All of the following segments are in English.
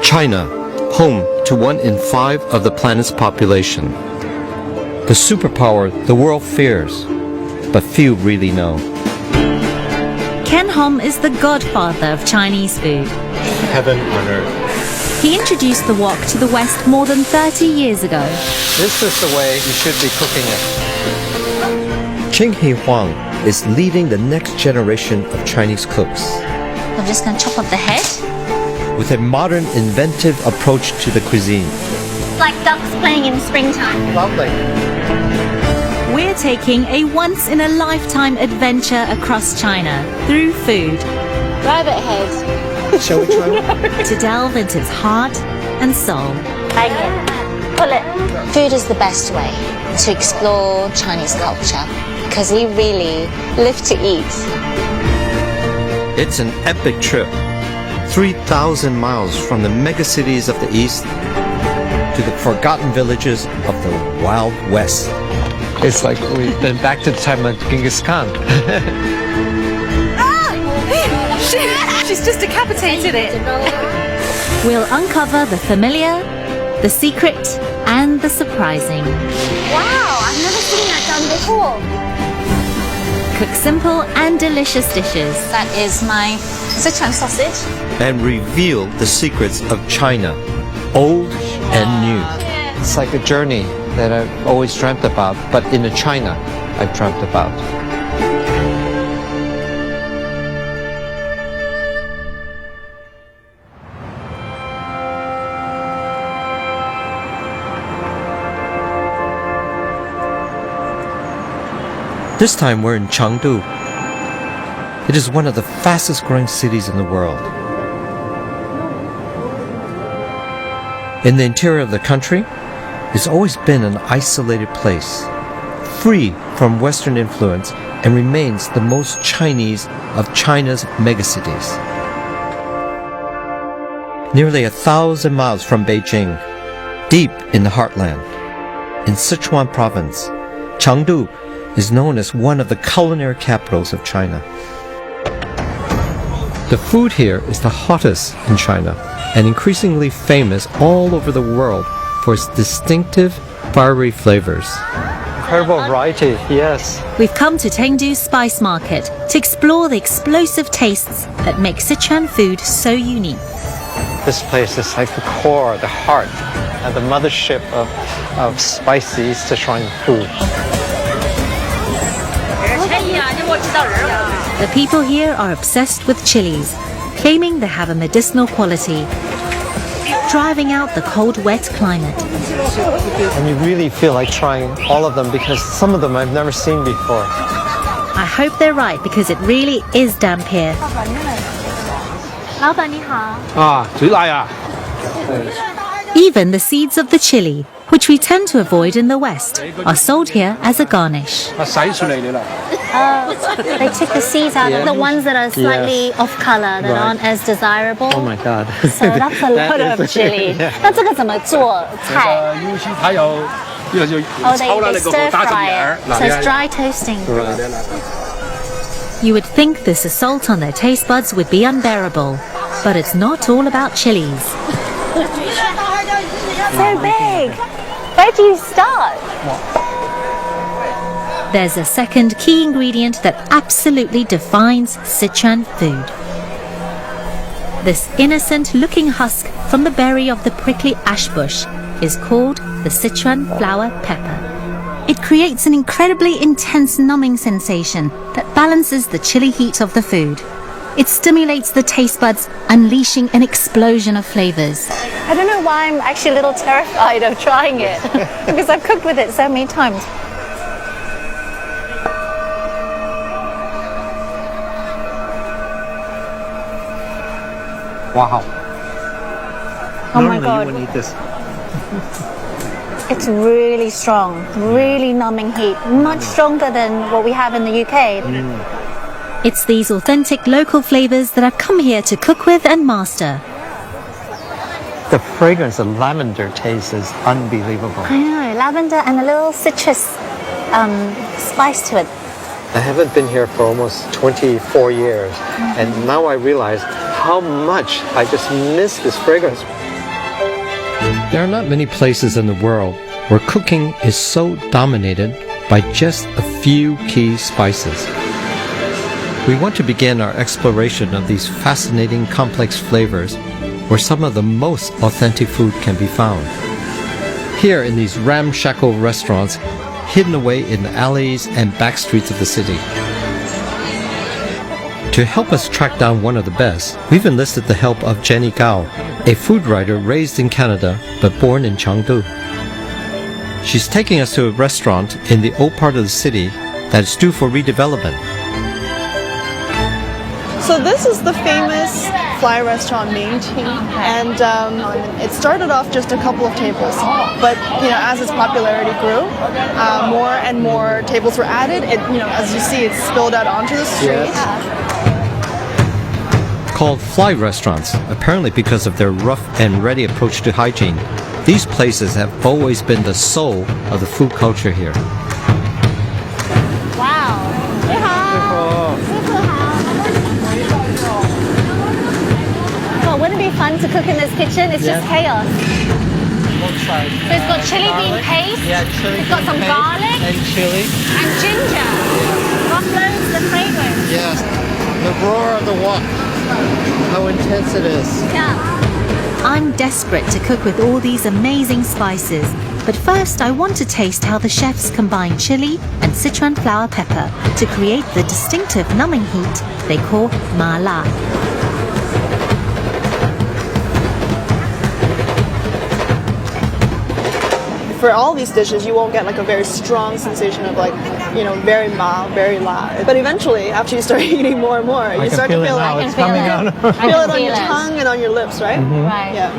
China, home to 1 in 5 of the planet's population. The superpower the world fears, but few really know. Ken Hom is the godfather of Chinese food. Heaven on earth. He introduced the wok to the West more than 30 years ago. This is the way you should be cooking it. Ching He Huang is leading the next generation of Chinese cooks. I'm just going to chop off the head. With a modern, inventive approach to the cuisine. It's like ducks playing in springtime. Lovely. We're taking a once-in-a-lifetime adventure across China through food. Rabbit head. Shall we try one? To delve into its heart and soul. Bang it. Pull it. Food is the best way to explore Chinese culture because we really live to eat. It's an epic trip. 3,000 miles from the megacities of the East to the forgotten villages of the Wild West. It's like we've been back to the time of Genghis Khan. She's just decapitated it. We'll uncover the familiar, the secret, and the surprising. Wow, I've never seen that done before. Cook simple and delicious dishes. That is my Sichuan sausage. And reveal the secrets of China, old and new. It's like a journey that I've always dreamt about, but in a China I've dreamt about. This time we're in Chengdu. It is one of the fastest growing cities in the world. In the interior of the country, it's always been an isolated place, free from Western influence, and remains the most Chinese of China's megacities. Nearly 1,000 miles from Beijing, deep in the heartland, in Sichuan province, Chengdu is known as one of the culinary capitals of China. The food here is the hottest in China and increasingly famous all over the world for its distinctive, fiery flavors. Incredible variety, yes. We've come to Chengdu's spice market to explore the explosive tastes that make Sichuan food so unique. This place is like the core, the heart, and the mothership of spicy Sichuan food. The people here are obsessed with chilies, claiming they have a medicinal quality, driving out the cold, wet climate. And you really feel like trying all of them because some of them I've never seen before. I hope they're right because it really is damp here. 老板你好。 水奶啊 Even the seeds of the chili, which we tend to avoid in the West, are sold here as a garnish. 洗出嚟啦 They took the seeds out of the ones that are slightly off color, that aren't as desirable. Oh my god. So that's a lot of chili. 那这个怎么做菜？尤其它有 Oh, they stir fry it. So it's dry toasting. You would think this assault on their taste buds would be unbearable, but it's not all about chilies. So big. Where do you start? There's a second key ingredient that absolutely defines Sichuan food. This innocent-looking husk from the berry of the prickly ash bush is called the Sichuan flower pepper. It creates an incredibly intense numbing sensation that balances the chili heat of the food. It stimulates the taste buds, unleashing an explosion of flavors. I don't know why I'm actually a little terrified of trying it because I've cooked with it so many times. Wow. Oh my god. You wouldn't eat this. It's really strong, really numbing heat, much stronger than what we have in the UK. It's these authentic local flavors that I've come here to cook with and master. The fragrance of lavender taste is unbelievable. I know, lavender and a little citrus spice to it. I haven't been here for almost 24 years, and now I realize how much I just miss this fragrance. There are not many places in the world where cooking is so dominated by just a few key spices. We want to begin our exploration of these fascinating complex flavors where some of the most authentic food can be found. Here in these ramshackle restaurants hidden away in the alleys and back streets of the city. To help us track down one of the best, we've enlisted the help of Jenny Gao, a food writer raised in Canada but born in Chengdu. She's taking us to a restaurant in the old part of the city that is due for redevelopment. So this is the famous fly restaurant Mingting, and it started off just a couple of tables, but as its popularity grew, more and more tables were added. As you see, it's spilled out onto the street. Called fly restaurants, apparently because of their rough and ready approach to hygiene. These places have always been the soul of the food culture here. Wow. Well, wouldn't it be fun to cook in this kitchen? It's just chaos. So it's got chili bean paste. Yeah, chili. It's got some garlic and chili. and ginger. Muffins, the fragrance. Yes, the roar of the wok. How intense it is. Yeah. I'm desperate to cook with all these amazing spices, but first I want to taste how the chefs combine chili and Sichuan flower pepper to create the distinctive numbing heat they call ma la. For all these dishes, you won't get like a very strong sensation of very ma, very la. But eventually, after you start eating more and more, you start to feel I can feel it. feel it on your tongue and on your lips, right? Right. Yeah.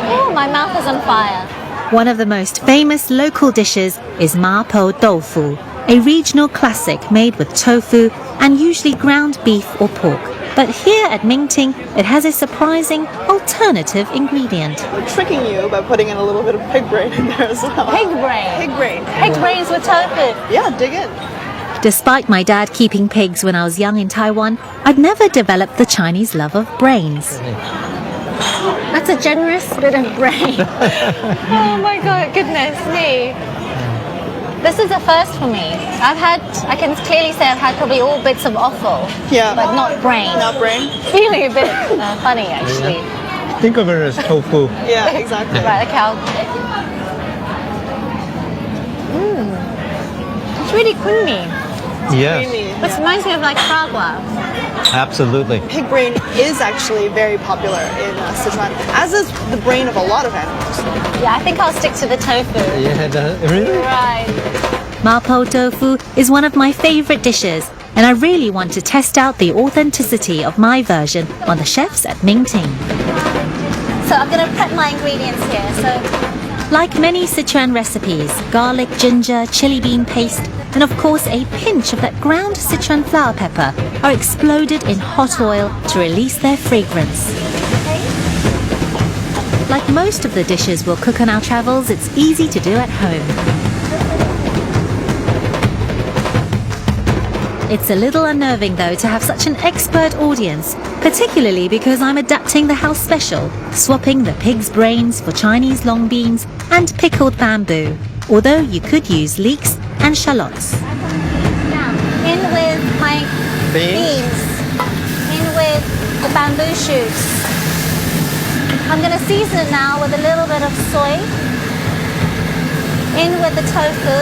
Oh, my mouth is on fire. One of the most famous local dishes is mapo tofu, a regional classic made with tofu and usually ground beef or pork. But here at Mingting, it has a surprising alternative ingredient. We're tricking you by putting in a little bit of pig brain in there as well. Pig brain. Pig brain. Pig brains with tofu. Yeah, dig in. Despite my dad keeping pigs when I was young in Taiwan, I'd never developed the Chinese love of brains. That's a generous bit of brain. Oh my god, goodness me. This is a first for me. I can clearly say I've had probably all bits of offal. Yeah. But not brain. Not brain? Feeling a bit funny actually. Think of it as tofu. Yeah, exactly. Right, okay. It's really creamy. Yes, Creamy. It reminds me of like fragua. absolutely. Pig brain is actually very popular in Sichuan, as is the brain of a lot of animals. Yeah, I think I'll stick to the tofu. Yeah, really? Right. Mapo tofu is one of my favorite dishes, and I really want to test out the authenticity of my version on the chefs at Mingting. So I'm going to prep my ingredients here. So Like many Sichuan recipes, garlic, ginger, chili bean paste, and of course a pinch of that ground Sichuan flower pepper are exploded in hot oil to release their fragrance. Like most of the dishes we'll cook on our travels, it's easy to do at home. It's a little unnerving though to have such an expert audience, particularly because I'm adapting the house special, swapping the pig's brains for Chinese long beans and pickled bamboo, although you could use leeks and shallots. now, in with my beans. In with the bamboo shoots. I'm going to season it now with a little bit of soy. In with the tofu.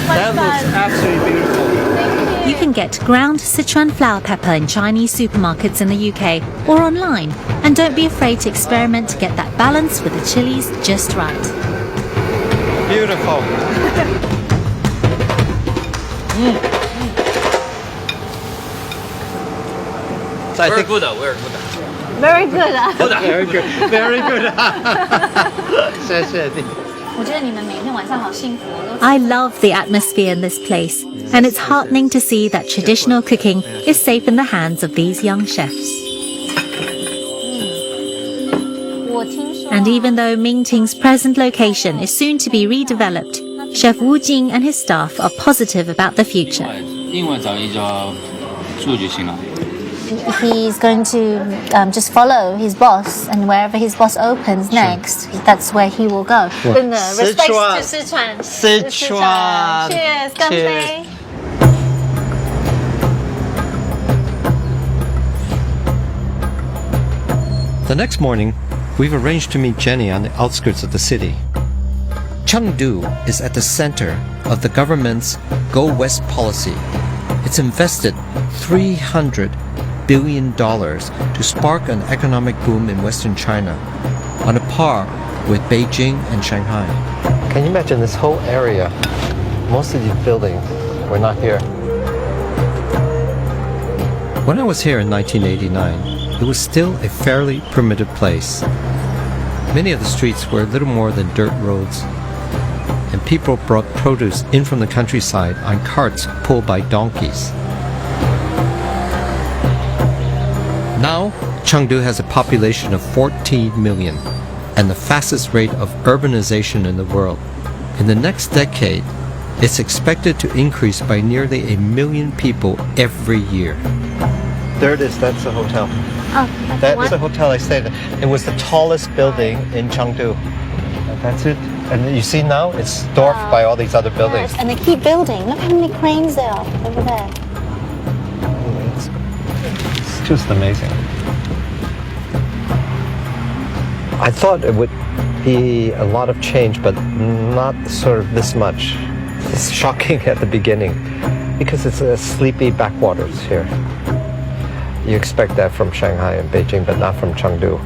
That looks absolutely beautiful. You can get ground Sichuan flower pepper in Chinese supermarkets in the UK or online, and don't be afraid to experiment to get that balance with the chilies just right. Beautiful. So I think Very good. very good. Very good. 谢谢你。我觉得你们每天晚上好幸福。 I love the atmosphere in this place, and it's heartening to see that traditional cooking is safe in the hands of these young chefs. 我听说 And even though Mingting's present location is soon to be redeveloped, Chef Wu Jing and his staff are positive about the future. 另外找一家住就行了。he's going to just follow his boss, and wherever his boss opens next, that's where he will go. 真的 respect to Sichuan. Sichuan. Cheers, 干杯。 The next morning, we've arranged to meet Jenny on the outskirts of the city. Chengdu is at the center of the government's Go West policy. It's invested $300 billion to spark an economic boom in Western China, on a par with Beijing and Shanghai. Can you imagine this whole area? Most of these buildings were not here. When I was here in 1989, it was still a fairly primitive place. Many of the streets were little more than dirt roads, and people brought produce in from the countryside on carts pulled by donkeys. Now, Chengdu has a population of 14 million and the fastest rate of urbanization in the world. In the next decade, it's expected to increase by nearly 1 million people every year. There it is, that's the hotel. Oh, That's the hotel I stayed at. It was the tallest building in Chengdu. That's it. And you see now, it's dwarfed by all these other buildings. Yes, and they keep building. Look how many cranes there are over there. It's just amazing. I thought it would be a lot of change, but not sort of this much. It's shocking at the beginning because it's a sleepy backwaters here. You expect that from Shanghai and Beijing, but not from Chengdu.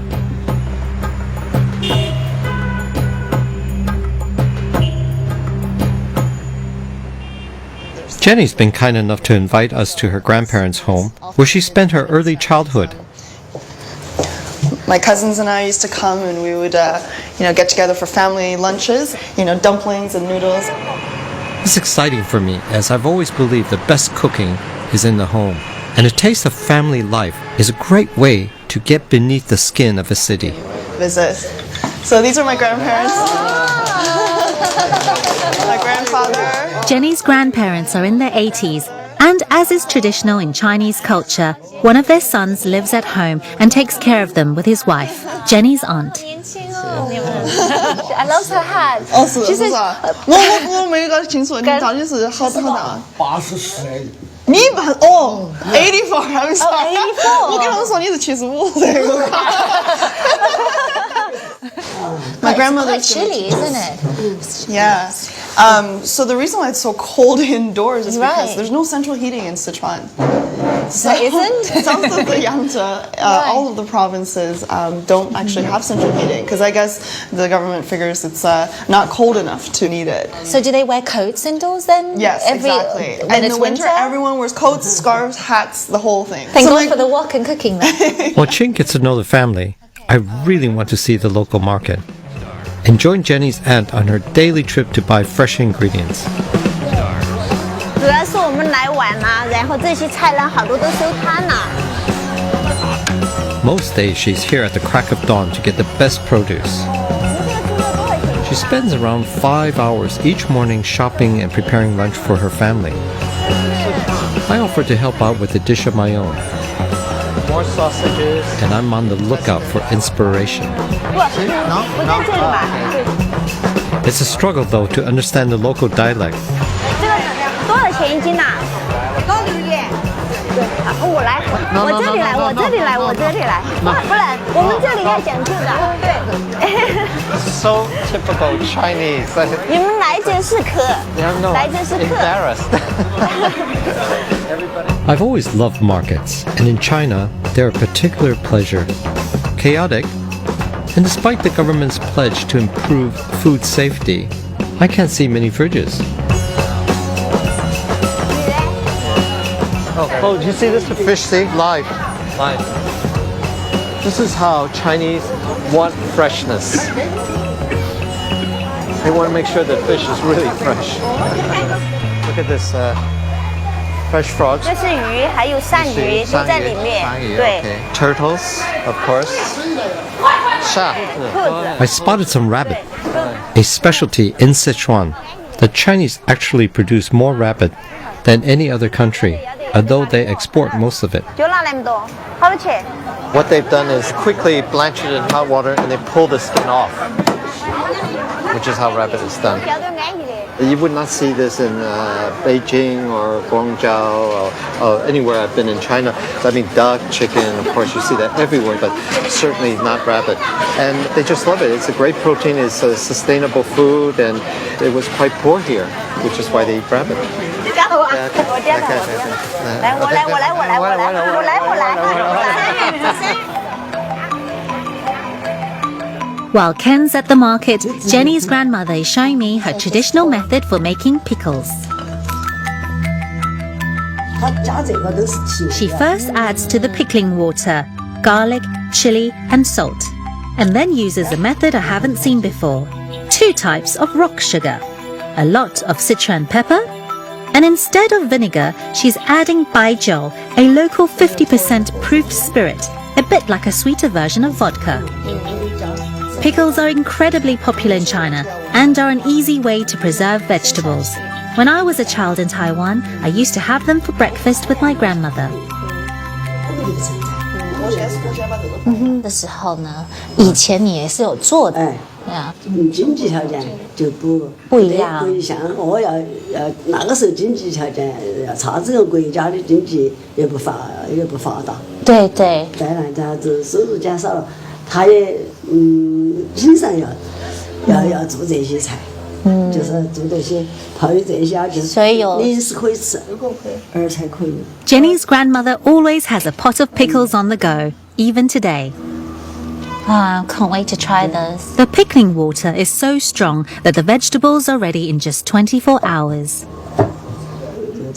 Jenny's been kind enough to invite us to her grandparents' home, where she spent her early childhood. My cousins and I used to come, and we would, get together for family lunches. Dumplings and noodles. It's exciting for me, as I've always believed the best cooking is in the home, and a taste of family life is a great way to get beneath the skin of a city. Visit. So these are my grandparents. My grandfather. Jenny's grandparents are in their 80s, and as is traditional in Chinese culture, one of their sons lives at home and takes care of them with his wife, Jenny's aunt. I love her hat. 哦，是是啊，我没搞清楚，你到底是好大？84岁。你把哦，84 ，I'm sorry， 84。我跟他们说你是75岁。My grandmother's It's quite chilly, isn't it? Yeah. So the reason why it's so cold indoors is because Right. there's no central heating in Sichuan. So There isn't? South of the Yangtze, all of the provinces don't actually have central heating because I guess the government figures it's not cold enough to need it. So do they wear coats indoors then? Yes, exactly. When And in it's the winter, everyone wears coats, scarves, hats, the whole thing. Thank So God for the walk and cooking then. While Ching gets to know the family, I really want to see the local market and join Jenny's aunt on her daily trip to buy fresh ingredients. 主要是我们来晚了，然后这些菜呢，好多都收摊了。 Most days she's here at the crack of dawn to get the best produce. She spends around 5 hours each morning shopping and preparing lunch for her family. I offer to help out with a dish of my own. More sausages. And I'm on the lookout for inspiration. 不在这里买。 It's a struggle though to understand the local dialect. 这个多少钱一斤呐？高丽叶。对，我来，我这里来，我这里来，我这里来。不然我们这里要讲究的。对。 So typical Chinese. 你们来者是客，来者是客。 I've always loved markets, and in China, they're a particular pleasure. Chaotic, and despite the government's pledge to improve food safety, I can't see many fridges. Oh, did you see this? The fish see? Live. Live. This is how Chinese want freshness. They want to make sure the fish is really fresh. Look at this fresh frogs. 这是鱼，还有鳝鱼都在里面。对。 Turtles, of course. Shark. I spotted some rabbit, a specialty in Sichuan. The Chinese actually produce more rabbit than any other country. although they export most of it. 就拿那么多，好多钱？ What they've done is quickly blanch it in hot water and they pull the skin off, which is how rabbit is done. 比较安逸的。 You would not see this in Beijing or Guangzhou or anywhere I've been in China. I mean, duck, chicken, of course, you see that everywhere, but certainly not rabbit. And they just love it. It's a great protein. It's a sustainable food, and it was quite poor here, which is why they eat rabbit. 加头啊！我加头，来，我来。 While Ken's at the market, Jenny's grandmother is showing me her traditional method for making pickles. She first adds to the pickling water garlic, chili, and salt, and then uses a method I haven't seen before. 2 types of rock sugar, a lot of Sichuan pepper, and instead of vinegar, she's adding baijiu, a local 50% proof spirit, a bit like a sweeter version of vodka. Pickles are incredibly popular in China and are an easy way to preserve vegetables. When I was a child in Taiwan, I used to have them for breakfast with my grandmother. 的时候呢，以前你也是有做的，对啊，经济条件就不一样。我要那个时候经济条件要差，这个国家的经济也不发达。对对。再来，这子收入减少了，他也经常要做这些菜，就是做这些泡的这些啊，就是所以有零食可以吃，儿才可以。Jenny's grandmother always has a pot of pickles on the go, even today. Can't wait to try this. The pickling water is so strong that the vegetables are ready in just 24 hours.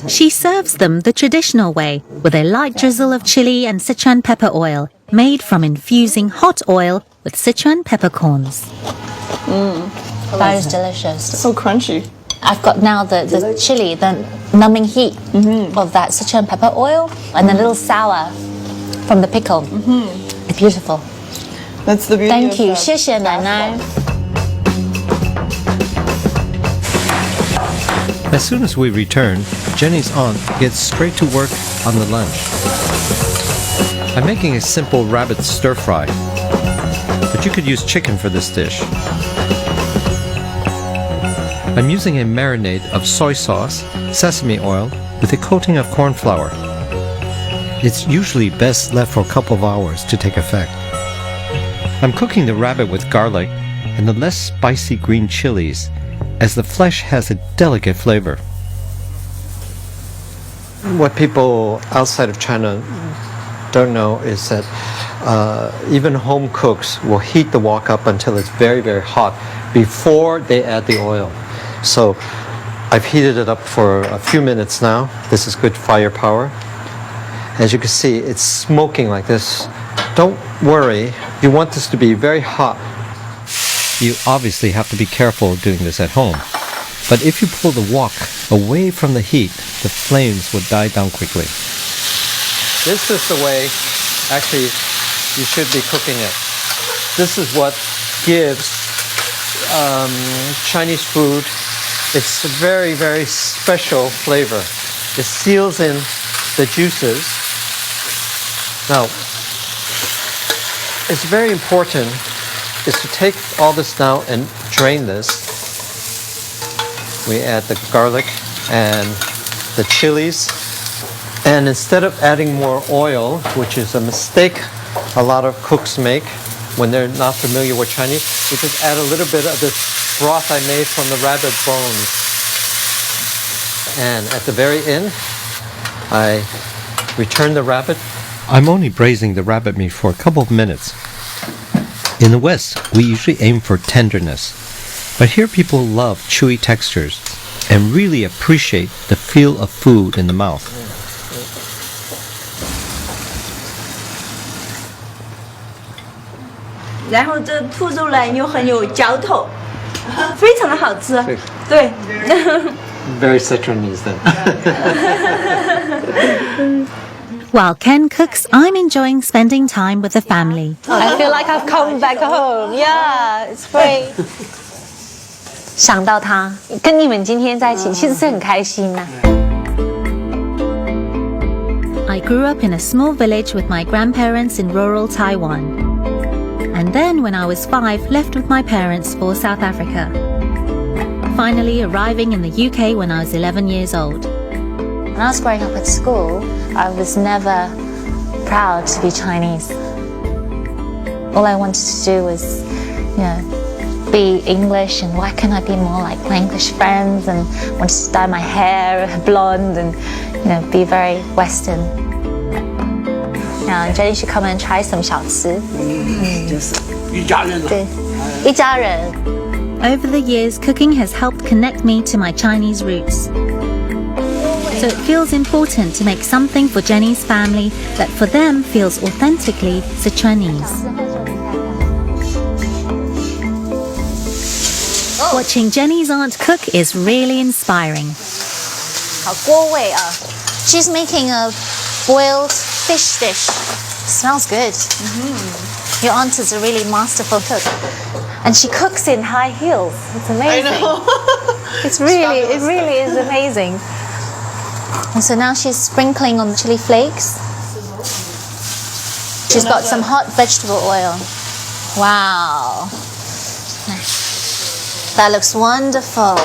She serves them the traditional way, with a light drizzle of chili and Sichuan pepper oil, made from infusing hot oil with Sichuan peppercorns. That is delicious. So crunchy. I've got now the chili, the numbing heat of that Sichuan pepper oil, and the little sour from the pickle. It's beautiful. That's the beauty. Thank you. of 谢谢奶奶。 As soon as we return, Jenny's aunt gets straight to work on the lunch. I'm making a simple rabbit stir fry, but you could use chicken for this dish. I'm using a marinade of soy sauce, sesame oil, with a coating of corn flour. It's usually best left for a couple of hours to take effect. I'm cooking the rabbit with garlic and the less spicy green chilies, as the flesh has a delicate flavor. What people outside of China don't know is that even home cooks will heat the wok up until it's very, very hot before they add the oil. So I've heated it up for a few minutes now. This is good firepower. As you can see, it's smoking like this. Don't worry, you want this to be very hot. You obviously have to be careful doing this at home. But if you pull the wok away from the heat, the flames will die down quickly. This is the way, actually, you should be cooking it. This is what gives Chinese food its very, very special flavor. It seals in the juices. Now, it's very important is to take all this now and drain this. We add the garlic and the chilies. And instead of adding more oil, which is a mistake a lot of cooks make when they're not familiar with Chinese, we just add a little bit of this broth I made from the rabbit bones. And at the very end, I return the rabbit. I'm only braising the rabbit meat for a couple of minutes. In the West, we usually aim for tenderness, but here people love chewy textures and really appreciate the feel of food in the mouth. 然后这兔肉呢又很有嚼头，非常的好吃。对。Very Sichuanese then. While Ken cooks, I'm enjoying spending time with the family. I feel like I've come back home. Yeah, it's great. 想到他跟你们今天在一起，其实是很开心呐。I grew up in a small village with my grandparents in rural Taiwan. And then when I was 5, left with my parents for South Africa. Finally arriving in the UK when I was 11 years old. When I was growing up at school, I was never proud to be Chinese. All I wanted to do was, be English, and why can't I be more like my English friends, and wanted to dye my hair blonde and, be very Western. Now, Jenny should come and try some 小吃. 就是一家人。对，一家人。 Over the years, cooking has helped connect me to my Chinese roots. So it feels important to make something for Jenny's family that for them feels authentically Sichuanese. Watching Jenny's aunt cook is really inspiring. 好锅味啊. She's making a boiled fish dish. Smells good. Your aunt is a really masterful cook. And she cooks in high heels. It's amazing. I know. It really is amazing. And so now she's sprinkling on the chili flakes. She's got some hot vegetable oil. Wow. That looks wonderful.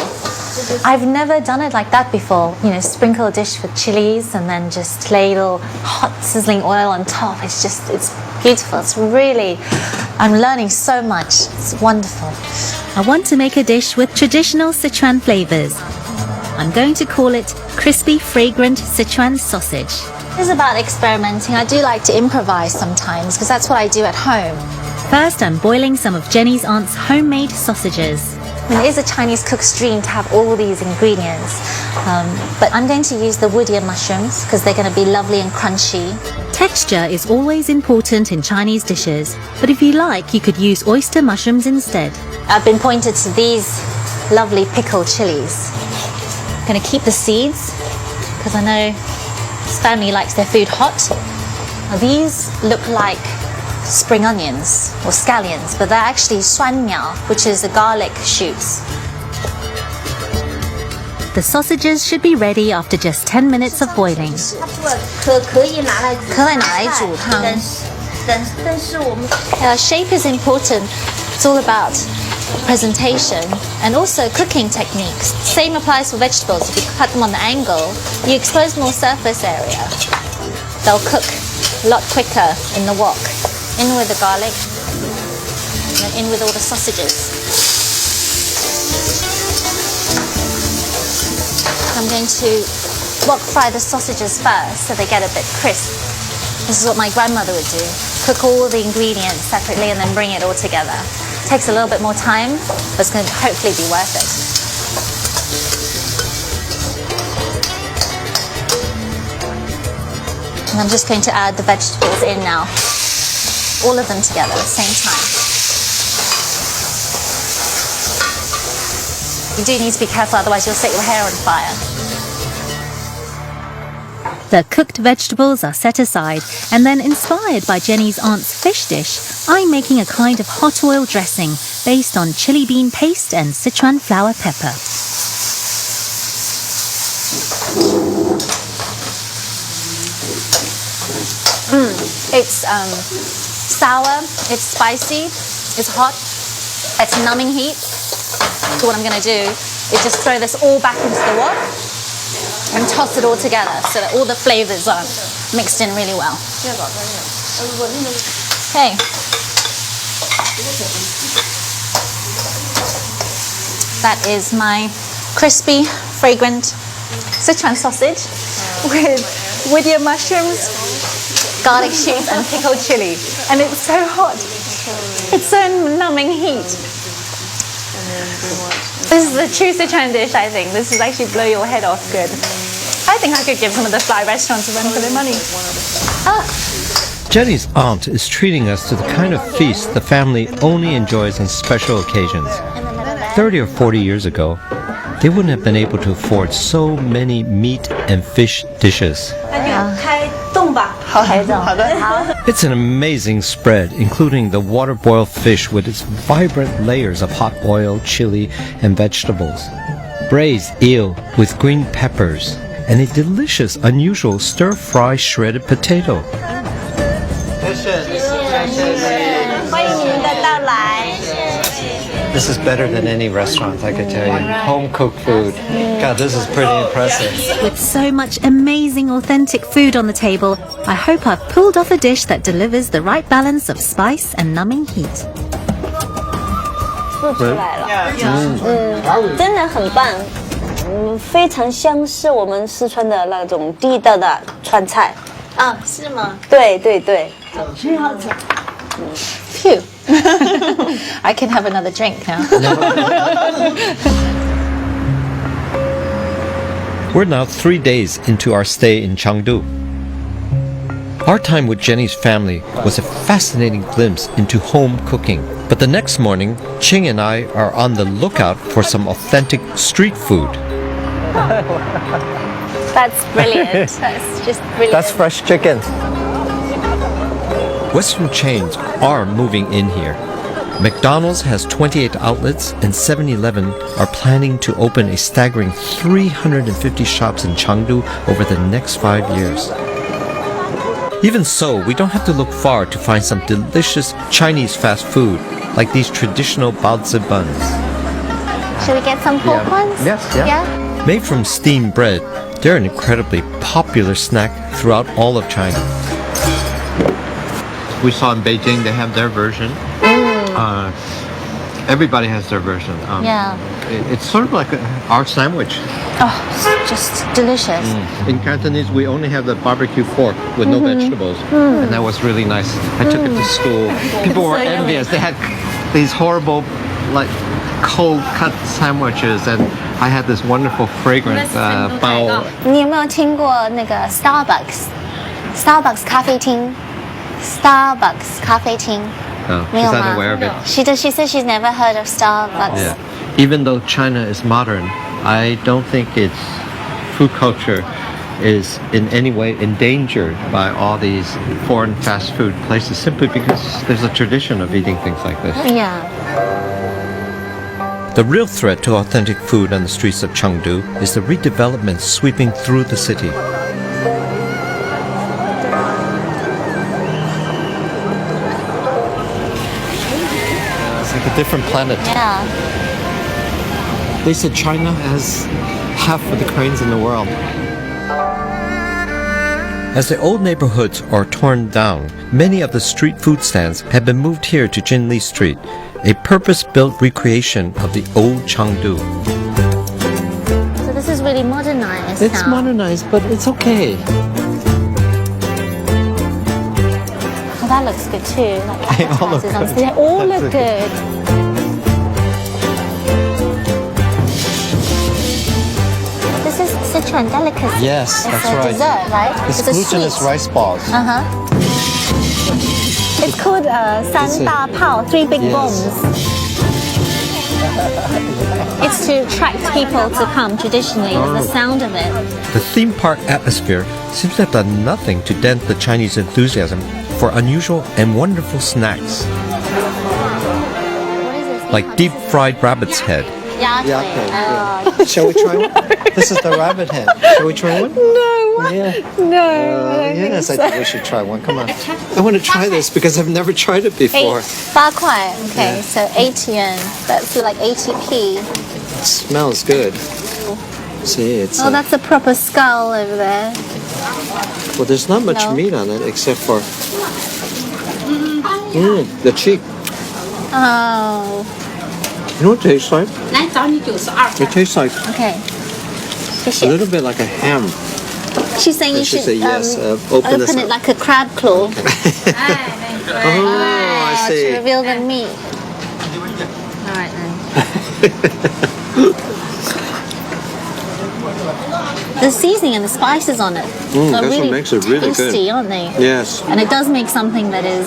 I've never done it like that before. Sprinkle a dish with chilies and then just ladle hot sizzling oil on top. It's beautiful. I'm learning so much. It's wonderful. I want to make a dish with traditional Sichuan flavors. I'm going to call it crispy, fragrant Sichuan sausage. It's about experimenting. I do like to improvise sometimes because that's what I do at home. First, I'm boiling some of Jenny's aunt's homemade sausages. It is a Chinese cook's dream to have all these ingredients. But I'm going to use the woodier mushrooms because they're going to be lovely and crunchy. Texture is always important in Chinese dishes, but if you like, you could use oyster mushrooms instead. I've been pointed to these lovely pickled chilies. I'm going to keep the seeds because I know this family likes their food hot. Now these look like spring onions or scallions, but they're actually 酸苗, which is the garlic shoots. The sausages should be ready after just 10 minutes of boiling. 可以拿来可以拿来煮汤。但是我们 Shape is important. It's all about presentation and also cooking techniques. Same applies for vegetables. If you cut them on the angle, you expose more surface area. They'll cook a lot quicker in the wok. In with the garlic, and then in with all the sausages. I'm going to wok fry the sausages first so they get a bit crisp. This is what my grandmother would do. Cook all the ingredients separately and then bring it all together. Takes a little bit more time, but it's going to hopefully be worth it. And I'm just going to add the vegetables in now. All of them together at the same time. You do need to be careful, otherwise you'll set your hair on fire. The cooked vegetables are set aside, and then inspired by Jenny's aunt's fish dish, I'm making a kind of hot oil dressing based on chili bean paste and Sichuan flower pepper. It's sour, it's spicy, it's hot, it's numbing heat. So what I'm going to do is just throw this all back into the wok and toss it all together so that all the flavors are mixed in really well. Okay. That is my crispy, fragrant Sichuan sausage with woodier mushrooms, garlic shoots and pickled chili. And it's so hot. It's so numbing heat. This is a true Sichuan dish, I think. This is actually blow your head off good. I think I could give some of the fly restaurants a run for their money. Jenny's aunt is treating us to the kind of feast the family only enjoys on special occasions. 30 or 40 years ago, they wouldn't have been able to afford so many meat and fish dishes. It's an amazing spread, including the water-boiled fish with its vibrant layers of hot oil, chili, and vegetables. Braised eel with green peppers, and a delicious, unusual stir-fry shredded potato. 欢迎你们的到来。 This is better than any restaurant, I can tell you. Home cooked food. God, this is pretty impressive. With so much amazing authentic food on the table, I hope I've pulled off a dish that delivers the right balance of spice and numbing heat. 做出来了，真的很棒，非常相似我们四川的那种地道的川菜。啊，是吗？对对对， Phew. I can have another drink now. We're now 3 days into our stay in Chengdu. Our time with Jenny's family was a fascinating glimpse into home cooking. But the next morning, Ching and I are on the lookout for some authentic street food. That's brilliant. That's just brilliant. That's fresh chicken. Western chains are moving in here. McDonald's has 28 outlets, and 7-Eleven are planning to open a staggering 350 shops in Chengdu over the next 5 years. Even so, we don't have to look far to find some delicious Chinese fast food, like these traditional baozi buns. Should we get some pork ones? Yes, yeah. Yeah? Made from steamed bread, they're an incredibly popular snack throughout all of China. We saw in Beijing they have their version. Everybody has their version. Yeah. It's sort of like our sandwich. Oh, it's just delicious. In Cantonese, we only have the barbecue fork with no vegetables, and that was really nice. I took it to school. People were envious. They had these horrible, like, cold cut sandwiches, and I had this wonderful fragrant bao. 你有没有听过那个 Starbucks 咖啡厅 ？Starbucks 咖啡厅 Oh, 没 she's 有吗 unaware of it. She said she's never heard of Starbucks. Yeah. Even though China is modern, I don't think its food culture is in any way endangered by all these foreign fast food places, simply because there's a tradition of eating things like this. Yeah. The real threat to authentic food on the streets of Chengdu is the redevelopment sweeping through the city. It's like a different planet. Yeah. They said China has half of the cranes in the world. As the old neighborhoods are torn down, many of the street food stands have been moved here to Jinli Street, a purpose-built recreation of the old Chengdu. So this is really modernized It's now. modernized, but it's okay. Oh, that looks good too. Like They all look advertises on- good. They all look good. This is Sichuan delicacy. Yes, it's that's a right. dessert, right? It's a glutinous sweet. rice balls. Uh-huh. It's called 三大炮, 3 big Yes. bombs. It's to attract people to come traditionally with the sound of it. The theme park atmosphere seems to have done nothing to dent the Chinese enthusiasm for unusual and wonderful snacks, What is this? like deep-fried rabbit's head. Yakult. Shall we try one? This is the rabbit head. Shall we try one? No. Yeah. No. Yes, I think we should try one. Come on. I want to try this because I've never tried it before. 8块. Okay, so 80 yuan. That's like 80p. It smells good. See, it's Oh, that's a proper skull over there. well. There's not much No. meat on it except for the cheek. Oh, You know what it tastes like? It tastes like okay. a little bit like a ham. She's saying you And she should said yes, open this it up. like a crab claw. Oh, I To see. reveal the meat. All right then. The seasoning and the spices on it are that's what really makes it really good. tasty, aren't they? Yes. And it does make something that is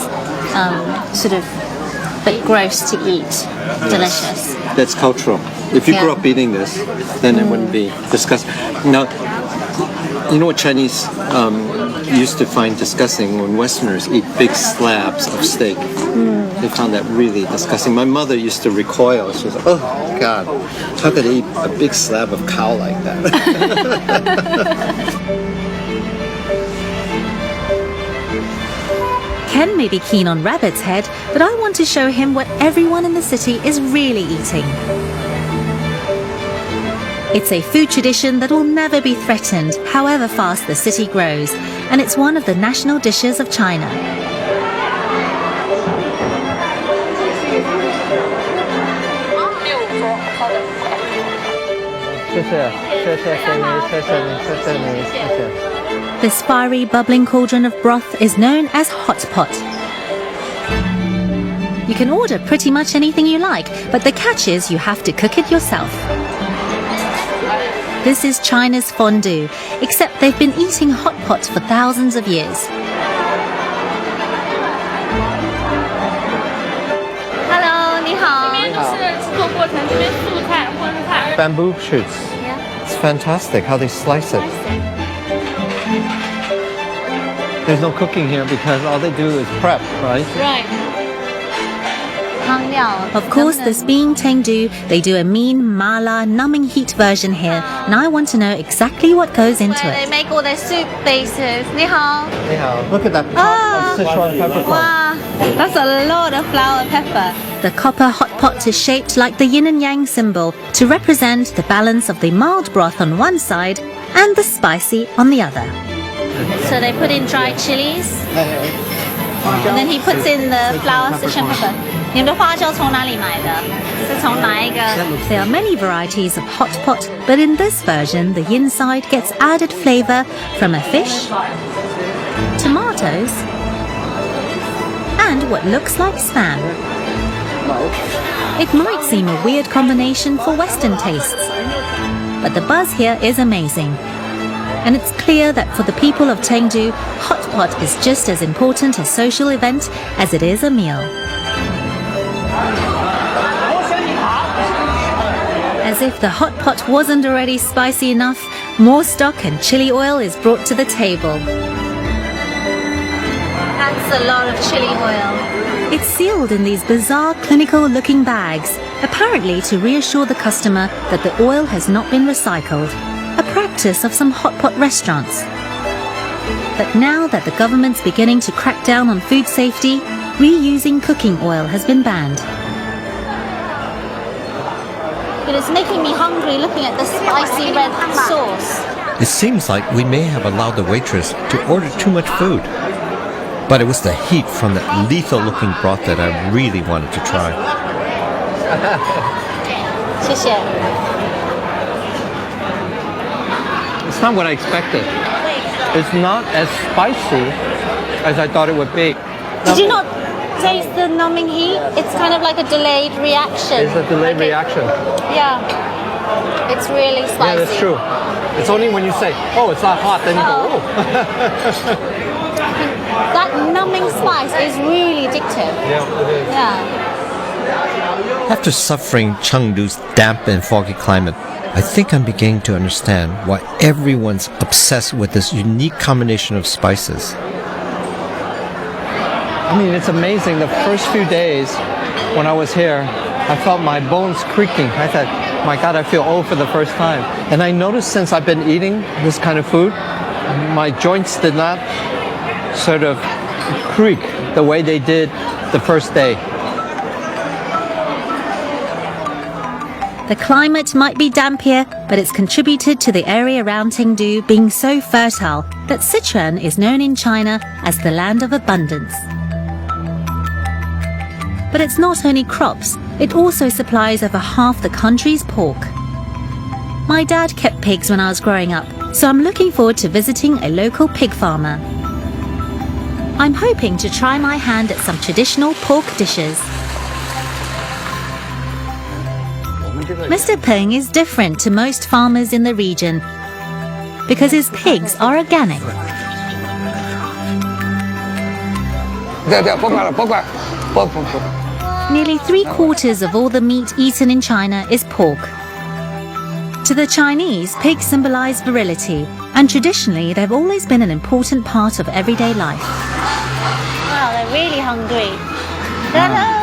sort of a bit gross to eat delicious. That's cultural. If you grew Yeah. up eating this, then it wouldn't be disgusting. Now, you know what Chinese used to find disgusting when Westerners eat big slabs of steak. They found that really disgusting. My mother used to recoil. She was like, oh, God, how could they eat a big slab of cow like that? Ken may be keen on rabbit's head, but I want to show him what everyone in the city is really eating. It's a food tradition that will never be threatened, however fast the city grows, and it's one of the national dishes of China. This fiery, bubbling cauldron of broth is known as hot pot. You can order pretty much anything you like, but the catch is you have to cook it yourself. This is China's fondue, except they've been eating hot pot for thousands of years. Hello, 你好。 Bamboo shoots. It's fantastic how they slice it. There's no cooking here because all they do is prep, right? Right. 汤料. Of course, this being Chengdu, they do a mean mala numbing heat version here, and I want to know exactly what goes into Where they it. make all their soup bases. 你好. Look at that pot of Sichuan peppercorn. Wow, that's a lot of flower pepper. The copper hot pot is shaped like the yin and yang symbol to represent the balance of the mild broth on one side and the spicy on the other. So they put in dried chilies, and then he puts in the flower Sichuan pepper. 你们的花椒从哪里买的？是从哪一个？ There are many varieties of hot pot, but in this version, the inside gets added flavor from a fish, tomatoes, and what looks like spam. It might seem a weird combination for Western tastes, but the buzz here is amazing. And it's clear that for the people of Chengdu, hot pot is just as important a social event as it is a meal. As if the hot pot wasn't already spicy enough, more stock and chili oil is brought to the table. That's a lot of chili oil. It's sealed in these bizarre clinical-looking bags, apparently to reassure the customer that the oil has not been recycled, a practice of some hot pot restaurants. But now that the government's beginning to crack down on food safety, reusing cooking oil has been banned. It is making me hungry looking at the spicy red sauce. It seems like we may have allowed the waitress to order too much food. But it was the heat from that lethal-looking broth that I really wanted to try. 谢谢. It's not what I expected. It's not as spicy as I thought it would be. Did you not taste the numbing heat? It's kind of like a delayed reaction. It's a delayed reaction. Yeah. It's really spicy. Yeah, that's true. It's only when you say, oh, it's not hot, then you go, oh. That numbing spice is really addictive. Yeah, it is. Yeah. After suffering Chengdu's damp and foggy climate, I think I'm beginning to understand why everyone's obsessed with this unique combination of spices. I mean, it's amazing. The first few days when I was here, I felt my bones creaking. I thought, my God, I feel old for the first time. And I noticed since I've been eating this kind of food, my joints did not sort of creak the way they did the first day. The climate might be damp here, but it's contributed to the area around Chengdu being so fertile that Sichuan is known in China as the land of abundance. But it's not only crops, it also supplies over half the country's pork. My dad kept pigs when I was growing up, so I'm looking forward to visiting a local pig farmer. I'm hoping to try my hand at some traditional pork dishes. Mr. Peng is different to most farmers in the region because his pigs are organic. Nearly 3/4 of all the meat eaten in China is pork. To the Chinese, pigs symbolize virility, and traditionally they've always been an important part of everyday life. Wow, they're really hungry. Hello.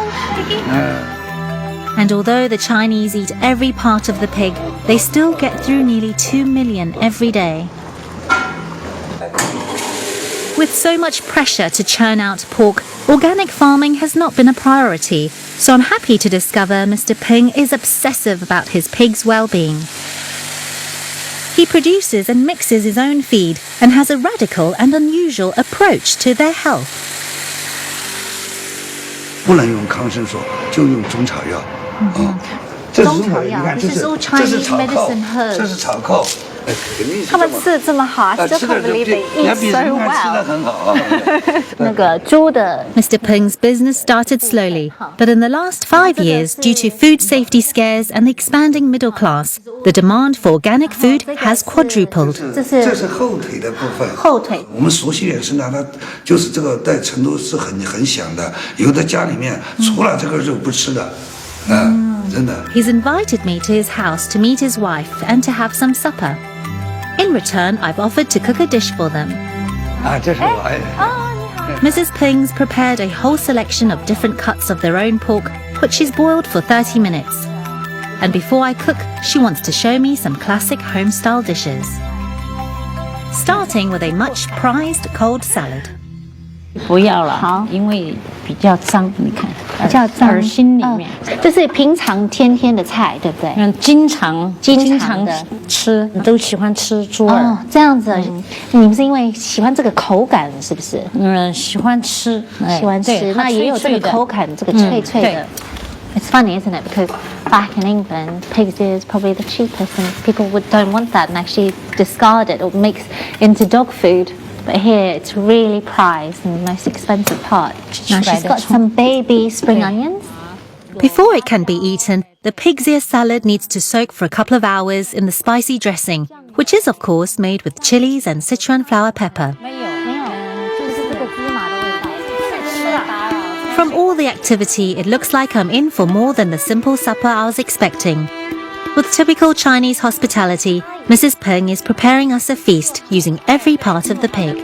And although the Chinese eat every part of the pig, they still get through nearly 2 million every day. With so much pressure to churn out pork, organic farming has not been a priority, so I'm happy to discover Mr. Peng is obsessive about his pigs' well-being. He produces and mixes his own feed and has a radical and unusual approach to their health. 不能用抗生素，就用中草药。这是中草药，你看，这是草寇，这是草寇。他们吃的这么好 I still can't believe they eat so well. 那个猪的 Mr. Peng's business started slowly, but in the last 5 years, due to food safety scares and the expanding middle class, the demand for organic food has quadrupled. 这是后腿的部分。后腿。我们熟悉人吃呢，它就是这个在成都是很响的，有的家里面除了这个肉不吃的，真的。He's invited me to his house to meet his wife and to have some supper. In return, I've offered to cook a dish for them. 这是我。Mrs. Peng's prepared a whole selection of different cuts of their own pork, which is boiled for 30 minutes. And before I cook, she wants to show me some classic home-style dishes. Starting with a much prized cold salad. 不要了，好，因为比较脏，你看，比较脏，耳心里面，这是平常天天的菜，对不对？经常的吃，都喜欢吃猪耳。哦，这样子，你们是因为喜欢这个口感，是不是？喜欢吃，喜欢吃，那也有这个口感，这个脆脆的。It's funny, isn't it? Because back in England, pig's ear is probably the cheapest, and people don't want that and actually discard it or mix into dog food. But here it's really prized and the most expensive part. Now she's got some baby spring onions. Before it can be eaten, the pig's ear salad needs to soak for a couple of hours in the spicy dressing, which is of course made with chilies and Sichuan flower pepper. From all the activity, it looks like I'm in for more than the simple supper I was expecting. With typical Chinese hospitality, Mrs. Peng is preparing us a feast using every part of the pig.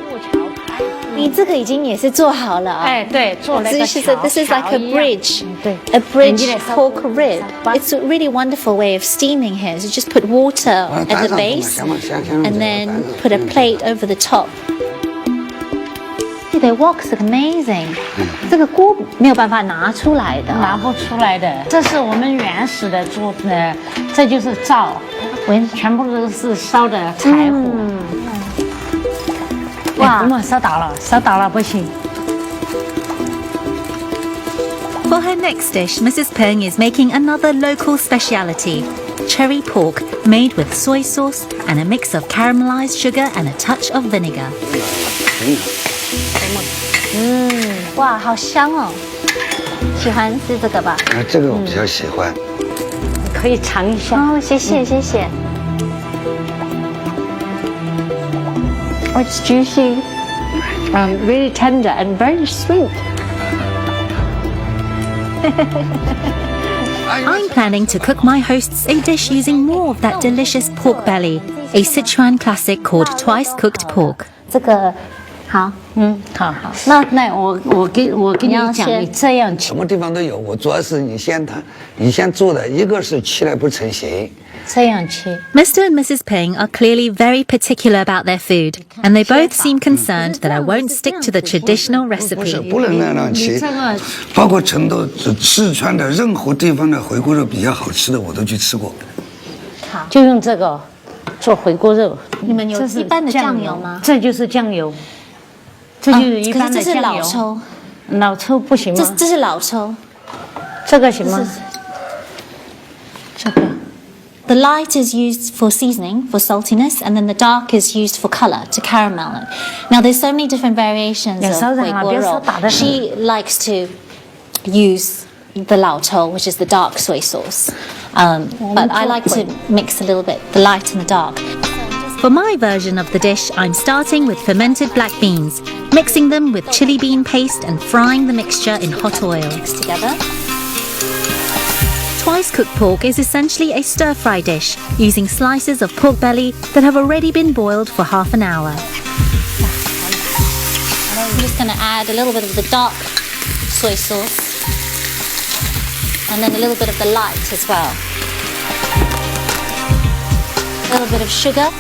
你这个已经也是做好了啊？对，做了一个 This is like a bridge, a bridge pork rib. It's a really wonderful way of steaming here. So just put water at the base and then put a plate over the top. Their woks look amazing. 这个锅没有办法拿出来的，拿不出来的。这是我们原始的猪，这就是灶，全部都是烧的柴火。哇，烧倒了，不行。For her next dish, Mrs. Peng is making another local speciality, cherry pork made with soy sauce and a mix of caramelized sugar and a touch of vinegar. 哇，好香哦！喜欢吃这个吧？这个我比较喜欢。可以尝一下。哦，谢谢。Oh, it's juicy, really tender and very sweet. I'm planning to cook my hosts a dish using more of that delicious pork belly, a Sichuan classic called twice-cooked pork. 这个好，好。那我跟你讲，你这样什么地方都有，我主要是你先做的，一个是吃来不成形。这样切。Mr. and Mrs. Peng are clearly very particular about their food, and they both seem concerned that I won't stick to the traditional recipe. 不能那样切，包括成都、四川的任何地方的回锅肉比较好吃的，我都去吃过。好，就用这个做回锅肉。你们有一般的酱油吗？这就是酱油，这就是一般的酱油。可是这是老抽，老抽不行吗？这是老抽，这个行吗？这个。The light is used for seasoning, for saltiness, and then the dark is used for color, to caramel it. Now, there's so many different variations of 回锅肉. She likes to use the 老抽, which is the dark soy sauce. But I like to mix a little bit, the light and the dark. For my version of the dish, I'm starting with fermented black beans, mixing them with chili bean paste and frying the mixture in hot oil. Mix together. Twice-cooked pork is essentially a stir-fry dish, using slices of pork belly that have already been boiled for half an hour. I'm just going to add a little bit of the dark soy sauce and then a little bit of the light as well. A little bit of sugar.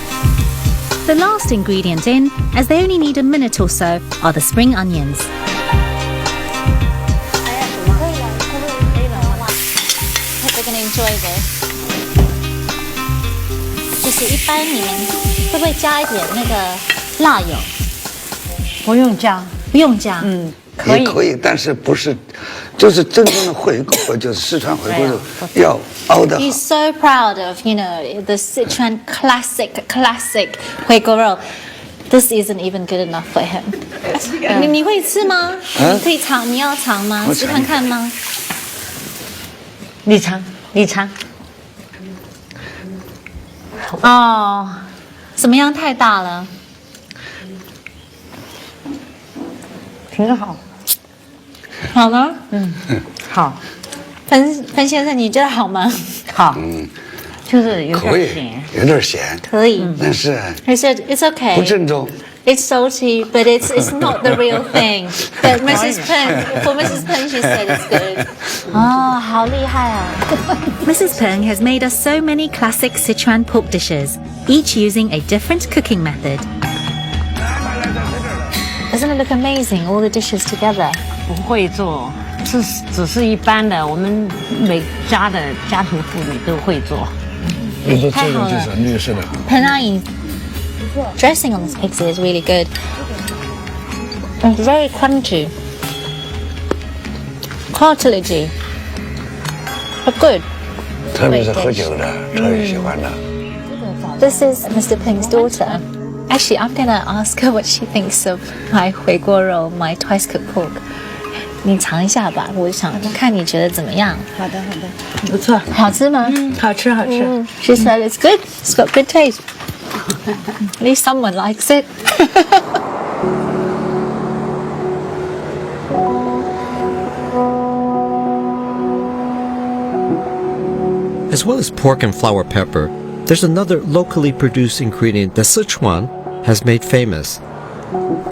The last ingredient in, as they only need a minute or so, are the spring onions. Hope you're going to enjoy this. 就是一般你们会不会加一点那个辣油？不用加，不用加。可以。也可以，但是不是，就是真正的回锅，就是四川回锅肉要熬得好。 He's so proud of, the Sichuan classic 回锅肉. This isn't even good enough for him. 你会吃吗？你可以尝，你要尝吗？试看看吗？你尝。哦，怎么样？太大了。挺好。好吗？好。潘先生，你觉得好吗？好。就是有点咸。有点咸。可以。但是。He said it's okay. 不正宗。 It's salty, but it's not the real thing. But for Mrs. Peng, she said it's good. 哦，好厉害啊！ Mrs. Peng has made us so many classic Sichuan pork dishes, each using a different cooking method. Doesn't it look amazing? All the dishes together. 不会做，只是一般的，我们每家的家庭妇女都会做。太好了。绿色的。彭阿姨 dressing on this pixie is really good. It's very crunchy, cartilagey, but good. 特别是喝酒的，特别喜欢的。 This is Mr. Peng's daughter. Actually, I'm gonna ask her what she thinks of my 回锅肉, my twice-cooked pork. 你尝一下吧，我想看你觉得怎么样。好的，不错，好吃吗？好吃。She said it's good. It's got good taste. At least someone likes it. As well as pork and flower pepper, there's another locally produced ingredient that Sichuan has made famous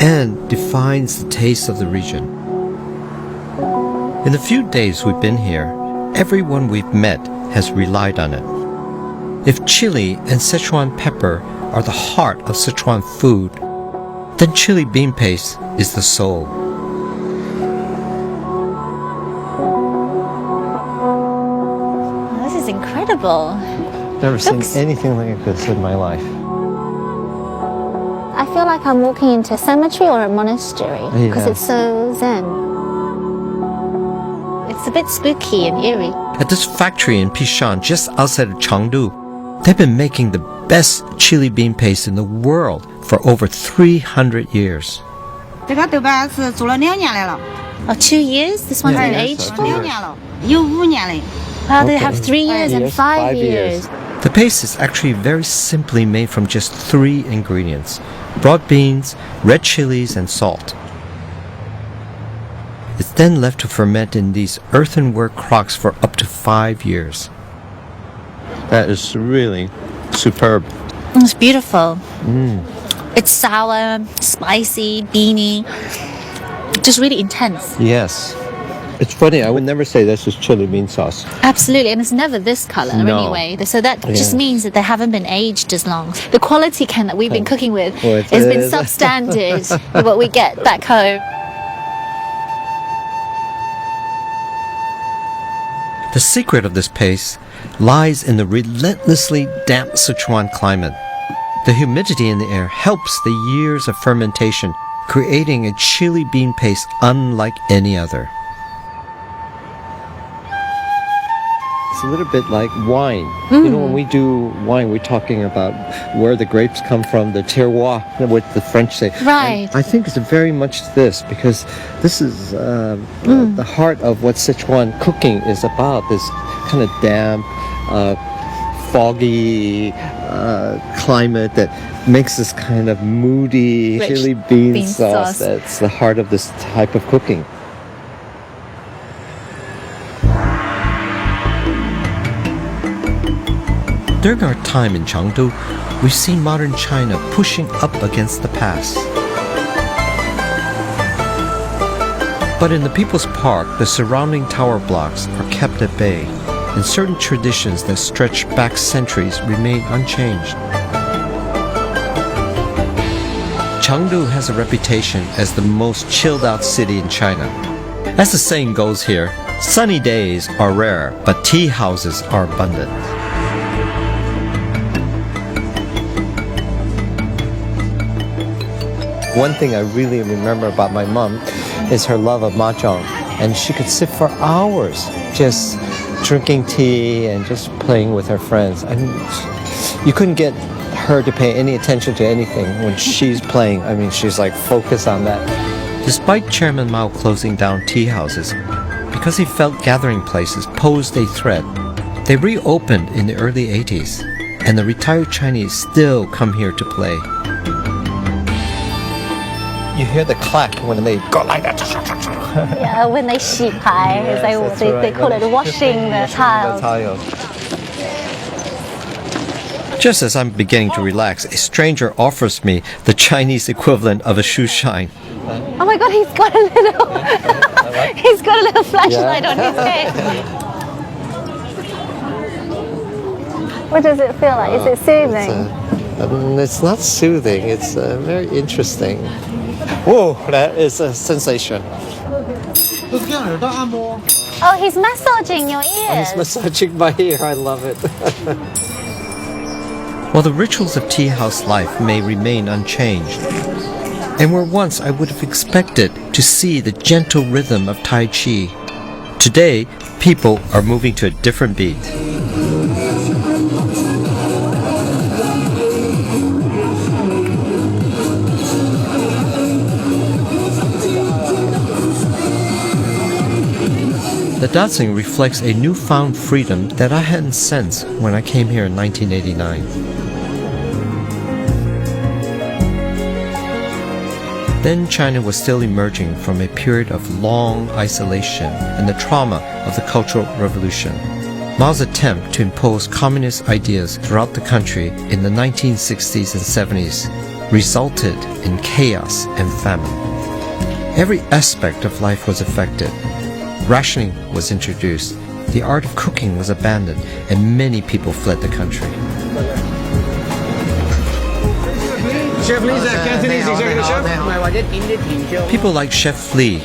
and defines the taste of the region. In the few days we've been here, everyone we've met has relied on it. If chili and Sichuan pepper are the heart of Sichuan food, then chili bean paste is the soul. This is incredible. Never seen anything like this in my life. I feel like I'm walking into a cemetery or a monastery because it's so zen. It's a bit spooky and eerie. At this factory in Pishan, just outside of Chengdu, they've been making the best chili bean paste in the world for over 300 years. 这个豆瓣是做了2年来了。Oh, 2 years? This one's been aged for? 2年了，有5年嘞。Wow, they have 3 years and 5 years. The paste is actually very simply made from just 3 ingredients: broad beans, red chilies, and salt. It's then left to ferment in these earthenware crocks for up to 5 years. That is really superb. It's beautiful. It's sour, spicy, beany, just really intense. Yes. It's funny, I would never say this is chili bean sauce. Absolutely, and it's never this color No. anyway. So that just Yeah. means that they haven't been aged as long. The quality can that we've been cooking with Well, has been substandard with what we get back home. The secret of this paste lies in the relentlessly damp Sichuan climate. The humidity in the air helps the years of fermentation, creating a chili bean paste unlike any other. It's a little bit like wine. You know, when we do wine, we're talking about where the grapes come from, the terroir, what the French say. Right. And I think it's very much this, because this is the heart of what Sichuan cooking is about, this kind of damp, foggy climate that makes this kind of moody Rich chili bean sauce. That's the heart of this type of cooking. During our time in Chengdu, we've seen modern China pushing up against the past. But in the People's Park, the surrounding tower blocks are kept at bay, and certain traditions that stretch back centuries remain unchanged. Chengdu has a reputation as the most chilled-out city in China. As the saying goes here, sunny days are rare, but tea houses are abundant. One thing I really remember about my mom is her love of mahjong, and she could sit for hours just drinking tea and just playing with her friends. And you couldn't get her to pay any attention to anything when she's playing. I mean, she's like focused on that. Despite Chairman Mao closing down tea houses, because he felt gathering places posed a threat, they reopened in the early 80s, and the retired Chinese still come here to play. You hear the clack when they go like that. Yeah, when they 洗牌, Yes, they call it washing the tiles. Just as I'm beginning to relax, a stranger offers me the Chinese equivalent of a shoe shine. Oh my God, he's got a little flashlight on his head. What does it feel like? Is it soothing? It's not soothing, it's very interesting. Whoa, that is a sensation. Oh, he's massaging your ears. He's massaging my ear, I love it. While the rituals of tea house life may remain unchanged, and where once I would have expected to see the gentle rhythm of Tai Chi, today people are moving to a different beat. The dancing reflects a newfound freedom that I hadn't sensed when I came here in 1989. Then China was still emerging from a period of long isolation and the trauma of the Cultural Revolution. Mao's attempt to impose communist ideas throughout the country in the 1960s and 70s resulted in chaos and famine. Every aspect of life was affected. Rationing was introduced, the art of cooking was abandoned, and many people fled the country. People like Chef Li.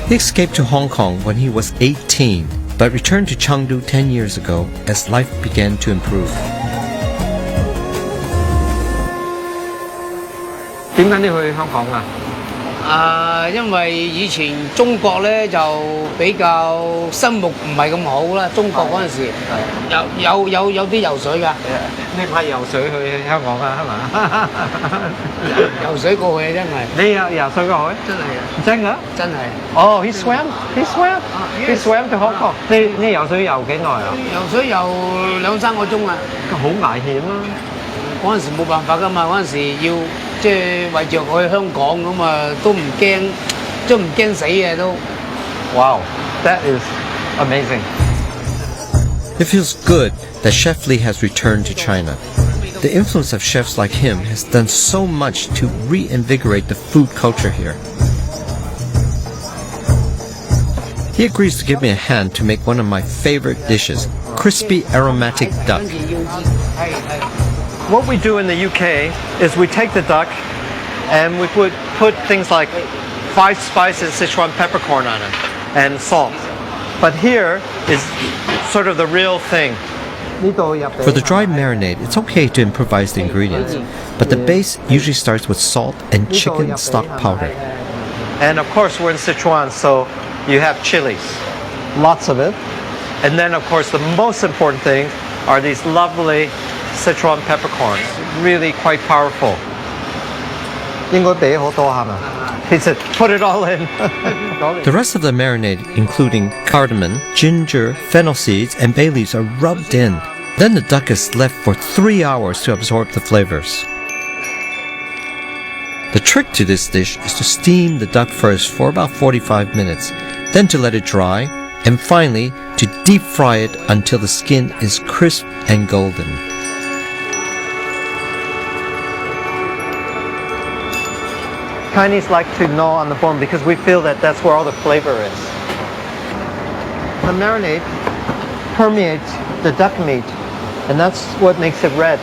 He escaped to Hong Kong when he was 18, but returned to Chengdu 10 years ago as life began to improve. 點解你去香港啊？因為以前中國咧就比較生活唔係咁好啦，中國嗰陣時有啲游水㗎。你唔係游水去香港啊？係嘛？游水過去真係。你有游水過去？真係啊！真㗎？真係。哦，he swam to Hong Kong。你游水游幾耐啊？游水游2-3個鐘啊！好危險啊！嗰陣時冇辦法㗎嘛，嗰陣時要。即係為着我去香港咁啊，都唔驚死嘅都。Wow, that is amazing. It feels good that Chef Li has returned to China. The influence of chefs like him has done so much to reinvigorate the food culture here. He agrees to give me a hand to make one of my favorite dishes, crispy aromatic duck. What we do in the UK is we take the duck and we would put things like 5 spices Sichuan peppercorn on it and salt. But here is sort of the real thing. For the dry marinade, it's okay to improvise the ingredients, but the base usually starts with salt and chicken stock powder. And of course we're in Sichuan, so you have chilies, lots of it. And then of course the most important thing are these lovely Sichuan peppercorns, really quite powerful. 應該俾好多係嘛? He said, put it all in. The rest of the marinade, including cardamom, ginger, fennel seeds, and bay leaves, are rubbed in. Then the duck is left for 3 hours to absorb the flavors. The trick to this dish is to steam the duck first for about 45 minutes, then to let it dry, and finally to deep fry it until the skin is crisp and golden. Chinese like to gnaw on the bone because we feel that that's where all the flavor is. The marinade permeates the duck meat, and that's what makes it red.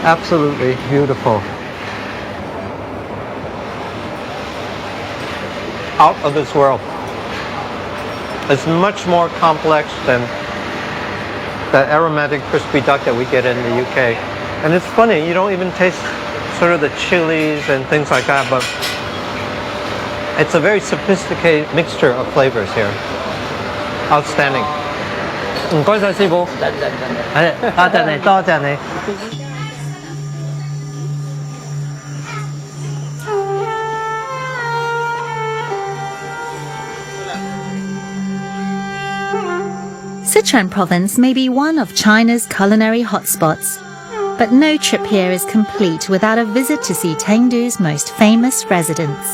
Absolutely beautiful. Out of this world. It's much more complex than the aromatic crispy duck that we get in the UK. And it's funny, you don't even taste sort of the chilies and things like that, but it's a very sophisticated mixture of flavors here. Outstanding. 唔該晒師傅。多謝你，多謝你。Sichuan province may be one of China's culinary hotspots, but no trip here is complete without a visit to see Chengdu's most famous residents.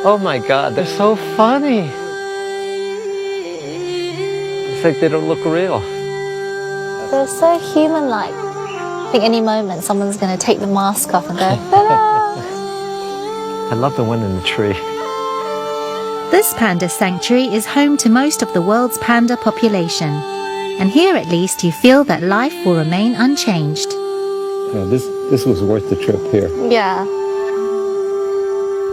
Oh my God, they're so funny. It's like they don't look real. They're so human-like. I think any moment someone's going to take the mask off and go, ta-da! I love the one in the tree. This panda sanctuary is home to most of the world's panda population, and here at least you feel that life will remain unchanged. Yeah, this was worth the trip here. Yeah.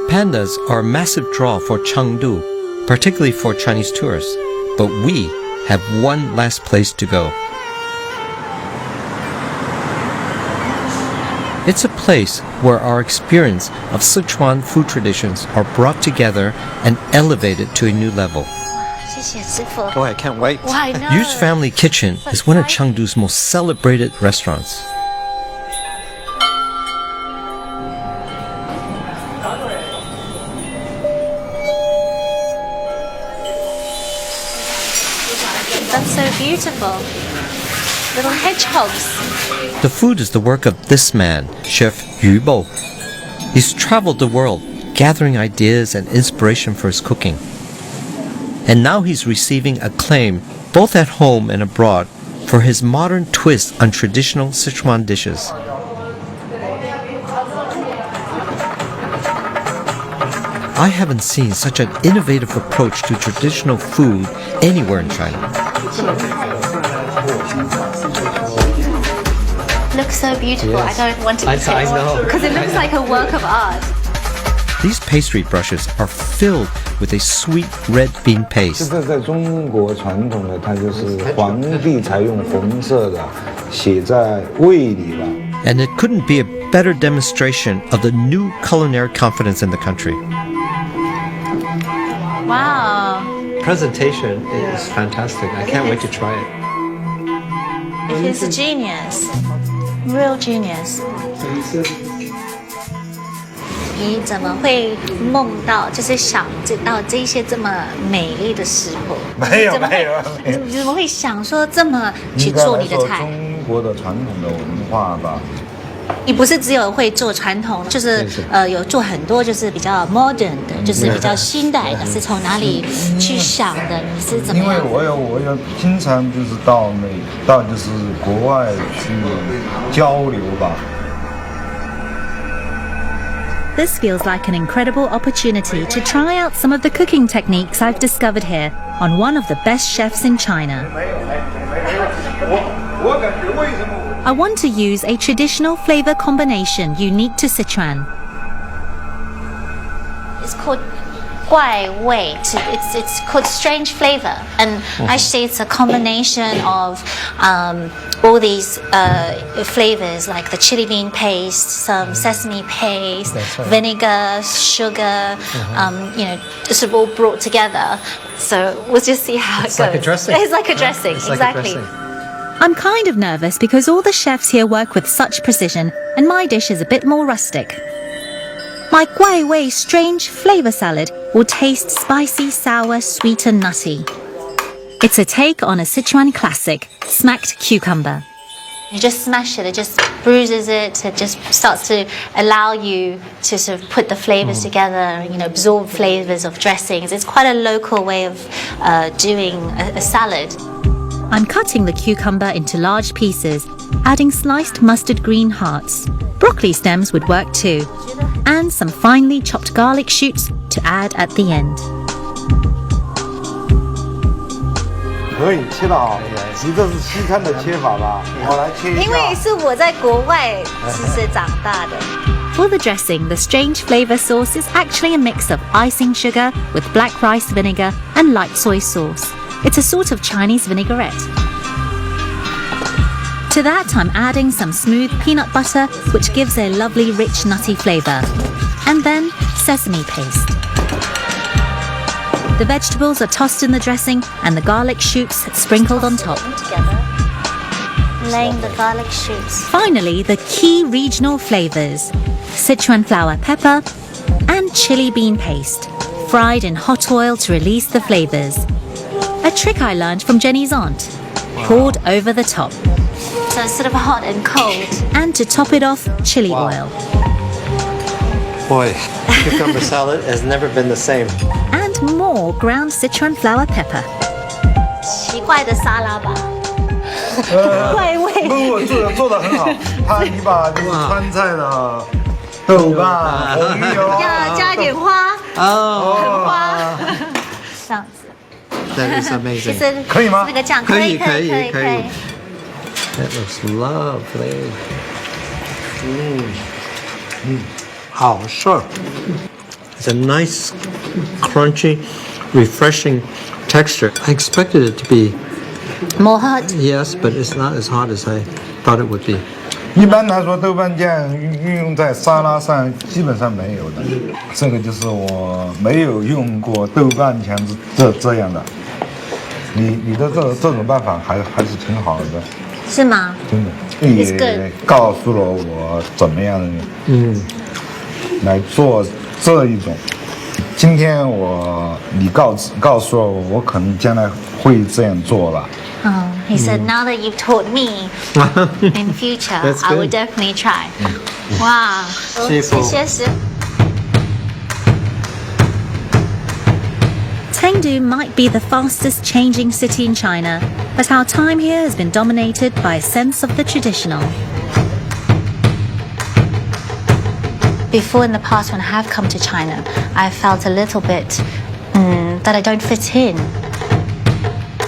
Pandas are a massive draw for Chengdu, particularly for Chinese tourists, but we have one last place to go. It's a place where our experience of Sichuan food traditions are brought together and elevated to a new level. Oh, I can't wait. Why not? Yu's Family Kitchen is one of Chengdu's most celebrated restaurants. That's so beautiful. Little hedgehogs. The food is the work of this man, Chef Yu Bo. He's traveled the world, gathering ideas and inspiration for his cooking. And now he's receiving acclaim, both at home and abroad, for his modern twist on traditional Sichuan dishes. I haven't seen such an innovative approach to traditional food anywhere in China. Looks so beautiful. Yes. I don't want to eat I know. because it looks like a work of art. These pastry brushes are filled with a sweet red bean paste. 这在中国传统的，它就是皇帝才用红色的，写在胃里了。 And it couldn't be a better demonstration of the new culinary confidence in the country. Wow. Presentation is fantastic. I can't wait to try it. He's a genius. Real genius. 你怎么会梦到，就是想到这些这么美丽的食谱？没有，你怎么会想说这么去做你的菜？中国的传统的文化吧。你不是只有会做传统，就是有做很多就是比较 modern 的，就是比较新代的，是从哪里去想的？你是怎么样？因为我有经常就是到就是国外去交流吧。 This feels like an incredible opportunity to try out some of the cooking techniques I've discovered here on one of the best chefs in China. I want to use a traditional flavor combination unique to Sichuan. It's called 怪味. It's called strange flavor, and actually it's a combination of all these flavors like the chili bean paste, some sesame paste, vinegar, sugar, just sort of all brought together. So we'll just see how it goes. Like a dressing. It's like a dressing, exactly. Like a dressing. I'm kind of nervous because all the chefs here work with such precision, and my dish is a bit more rustic. My Guai Wei strange flavor salad will taste spicy, sour, sweet and nutty. It's a take on a Sichuan classic, smacked cucumber. You just smash it, it just bruises it, it just starts to allow you to sort of put the flavors together, absorb flavors of dressings. It's quite a local way of doing a salad. I'm cutting the cucumber into large pieces, adding sliced mustard green hearts. Broccoli stems would work too, and some finely chopped garlic shoots to add at the end. 可以切得好，你这是西餐的切法吧？我来切一下。因为是我在国外其实长大的。 For the dressing, the strange flavor sauce is actually a mix of icing sugar with black rice vinegar and light soy sauce. It's a sort of Chinese vinaigrette. To that, I'm adding some smooth peanut butter, which gives a lovely rich nutty flavor. And then sesame paste. The vegetables are tossed in the dressing and the garlic shoots sprinkled on top. Laying the garlic shoots. Finally, the key regional flavors: Sichuan flower pepper and chili bean paste, fried in hot oil to release the flavors. A trick I learned from Jenny's aunt. Poured over the top. So it's sort of hot and cold. And to top it off, chili oil. Boy, cucumber salad has never been the same. And more ground Sichuan flower pepper. 奇怪的沙拉吧。怪味。不，做得很好。你把就是川菜的豆瓣、红油要加点花。哦，花。这样子。 That is amazing. 可以吗？那个酱可以。 That looks lovely. 好吃。It's a nice, crunchy, refreshing texture. I expected it to be more hot. Yes, but it's not as hot as I thought it would be. 一般来说，豆瓣酱运用在沙拉上基本上没有的。这个就是我没有用过豆瓣酱这样的。你的这种办法还是挺好的。是吗？真的，也告诉了我怎么样来做这一种。今天你告诉了我，我可能将来会这样做了。 Oh, he said, now that you've taught me, in future, I will definitely try. Wow. 谢谢。 Chengdu might be the fastest changing city in China, but our time here has been dominated by a sense of the traditional. Before in the past, when I have come to China, I felt a little bit that I don't fit in.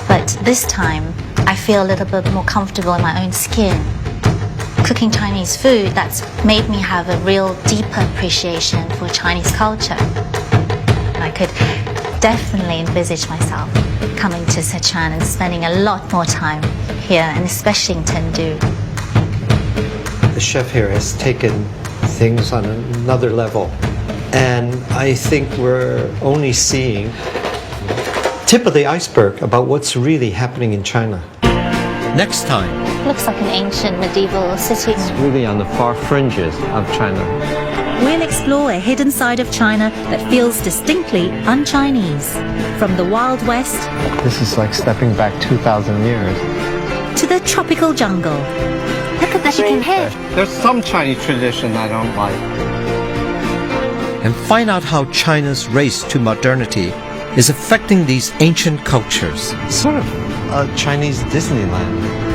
But this time, I feel a little bit more comfortable in my own skin. Cooking Chinese food, that's made me have a real deeper appreciation for Chinese culture. I could definitely envisage myself coming to Sichuan and spending a lot more time here, and especially in Chengdu. The chef here has taken things on another level, and I think we're only seeing tip of the iceberg about what's really happening in China. Next time. Looks like an ancient medieval city. It's really on the far fringes of China. We'll explore a hidden side of China that feels distinctly un-Chinese. From the Wild West. This is like stepping back 2,000 years. To the tropical jungle. Look at the chicken head. There's some Chinese tradition I don't like. And find out how China's race to modernity is affecting these ancient cultures. Sort of a Chinese Disneyland.